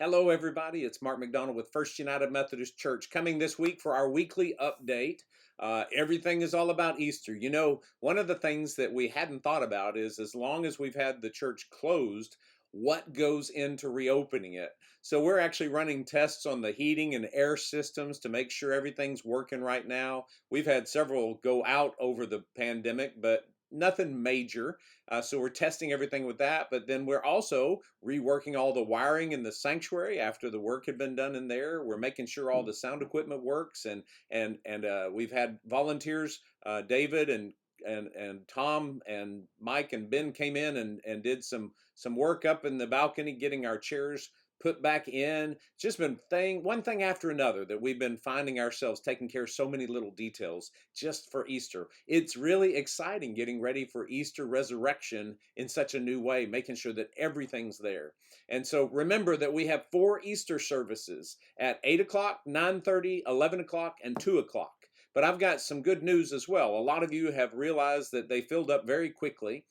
Hello, everybody. It's Mark McDonald with First United Methodist Church coming this week for our weekly update. Everything is all about Easter. You know, one of the things that we hadn't thought about is as long as we've had the church closed, what goes into reopening it. So we're actually running tests on the heating and air systems to make sure everything's working right now. We've had several go out over the pandemic, but nothing major. So we're testing everything with that, but then we're also reworking all the wiring in the sanctuary after the work had been done in there. We're making sure all the sound equipment works, and we've had volunteers, David and Tom and Mike and Ben came in and did some work up in the balcony, getting our chairs put back in. It's just been one thing after another that we've been finding ourselves taking care of so many little details just for Easter. It's really exciting getting ready for Easter resurrection in such a new way, making sure that everything's there. And so remember that we have 4 Easter services at 8 o'clock, 9:30, 11 o'clock, and 2 o'clock. But I've got some good news as well. A lot of you have realized that they filled up very quickly.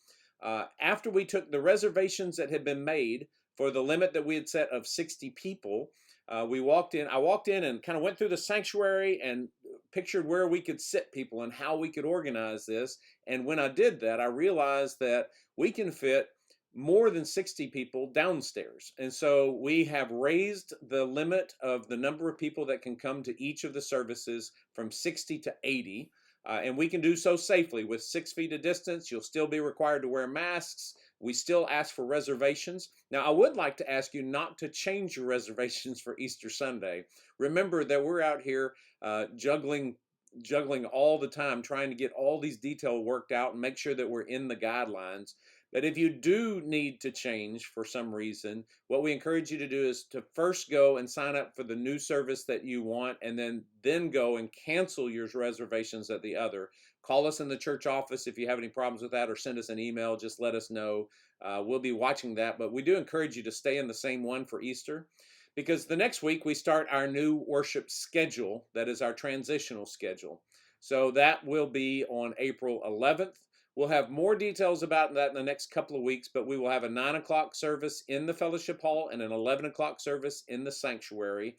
After we took the reservations that had been made for the limit that we had set of 60 people, I walked in and kind of went through the sanctuary and pictured where we could sit people and how we could organize this. And when I did that, I realized that we can fit more than 60 people downstairs. And so we have raised the limit of the number of people that can come to each of the services from 60 to 80. And we can do so safely with 6 feet of distance. You'll still be required to wear masks. We still ask for reservations. Now, I would like to ask you not to change your reservations for Easter Sunday. Remember that we're out here juggling all the time, trying to get all these details worked out and make sure that we're in the guidelines. But if you do need to change for some reason, what we encourage you to do is to first go and sign up for the new service that you want, and then go and cancel your reservations at the other. Call us in the church office if you have any problems with that, or send us an email. Just let us know. We'll be watching that. But we do encourage you to stay in the same one for Easter, because the next week we start our new worship schedule. That is our transitional schedule. So that will be on April 11th. We'll have more details about that in the next couple of weeks, but we will have a 9 o'clock service in the fellowship hall and an 11 o'clock service in the sanctuary.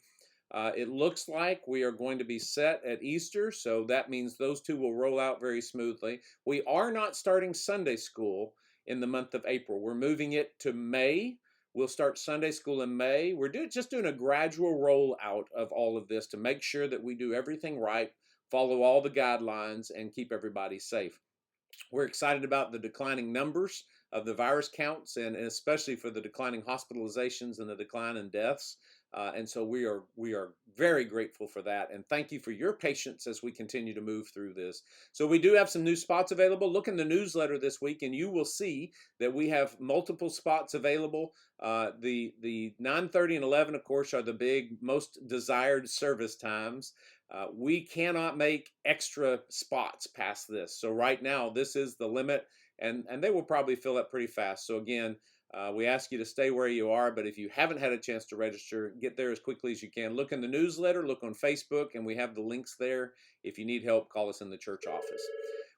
It looks like we are going to be set at Easter, so that means those two will roll out very smoothly. We are not starting Sunday school in the month of April. We're moving it to May. We'll start Sunday school in May. We're just doing a gradual rollout of all of this to make sure that we do everything right, follow all the guidelines, and keep everybody safe. We're excited about the declining numbers of the virus counts, and especially for the declining hospitalizations and the decline in deaths. And so we are very grateful for that, and thank you for your patience as we continue to move through this. So we do have some new spots available. Look in the newsletter this week, and you will see that we have multiple spots available. The 9:30 and 11, of course, are the big, most desired service times. We cannot make extra spots past this. So right now, this is the limit, and they will probably fill up pretty fast. So again, we ask you to stay where you are, but if you haven't had a chance to register, get there as quickly as you can. Look in the newsletter, look on Facebook, and we have the links there. If you need help, call us in the church office.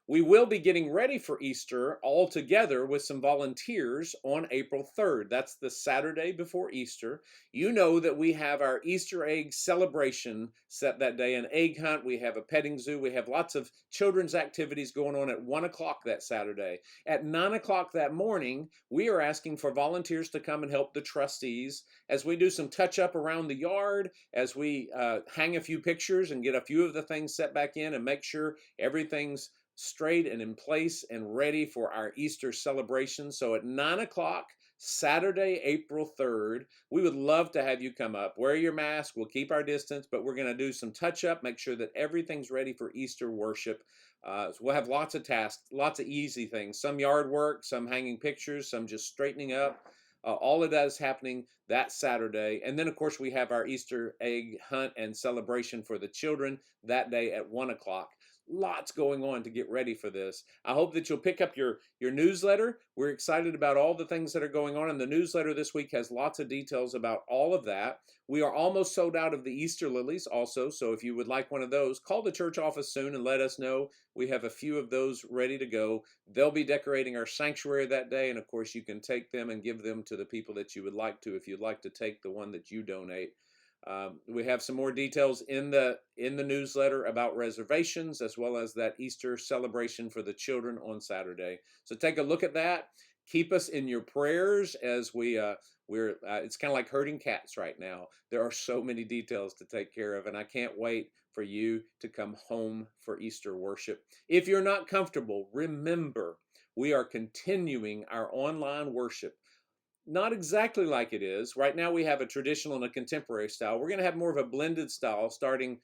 We will be getting ready for Easter all together with some volunteers on April 3rd. That's the Saturday before Easter. You know that we have our Easter egg celebration set that day, an egg hunt. We have a petting zoo. We have lots of children's activities going on at 1 o'clock that Saturday. At 9 o'clock that morning, we are asking for volunteers to come and help the trustees as we do some touch up around the yard, as we hang a few pictures and get a few of the things set back in and make sure everything's straight and in place and ready for our Easter celebration. So at 9 o'clock, Saturday, April 3rd, we would love to have you come up. Wear your mask. We'll keep our distance, but we're going to do some touch up, make sure that everything's ready for Easter worship. So we'll have lots of tasks, lots of easy things, some yard work, some hanging pictures, some just straightening up. All of that is happening that Saturday. And then, of course, we have our Easter egg hunt and celebration for the children that day at 1 o'clock. Lots going on to get ready for this. I hope that you'll pick up your newsletter. We're excited about all the things that are going on, and the newsletter this week has lots of details about all of that. We are almost sold out of the Easter lilies also, so if you would like one of those, call the church office soon and let us know. We have a few of those ready to go. They'll be decorating our sanctuary that day, and of course you can take them and give them to the people that you would like to, if you'd like to take the one that you donate. We have some more details in the newsletter about reservations, as well as that Easter celebration for the children on Saturday. So take a look at that. Keep us in your prayers as we're it's kind of like herding cats right now. There are so many details to take care of, and I can't wait for you to come home for Easter worship. If you're not comfortable, remember we are continuing our online worship. Not exactly like it is. Right now we have a traditional and a contemporary style. We're going to have more of a blended style starting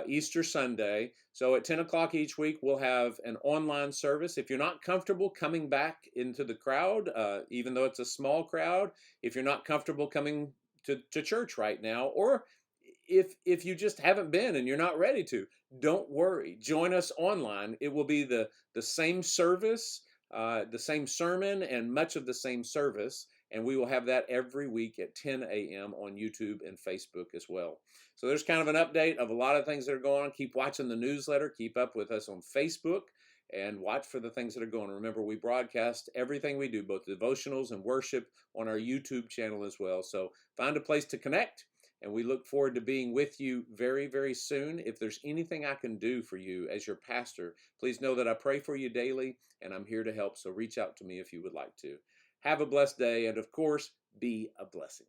Easter Sunday. So at 10 o'clock each week, we'll have an online service. If you're not comfortable coming back into the crowd, even though it's a small crowd, if you're not comfortable coming to church right now, or if you just haven't been and you're not ready to, don't worry. Join us online. It will be the same service, the same sermon, and much of the same service. And we will have that every week at 10 a.m. on YouTube and Facebook as well. So there's kind of an update of a lot of things that are going on. Keep watching the newsletter. Keep up with us on Facebook and watch for the things that are going on. Remember, we broadcast everything we do, both devotionals and worship, on our YouTube channel as well. So find a place to connect, and we look forward to being with you very, very soon. If there's anything I can do for you as your pastor, please know that I pray for you daily, and I'm here to help. So reach out to me if you would like to. Have a blessed day, and of course, be a blessing.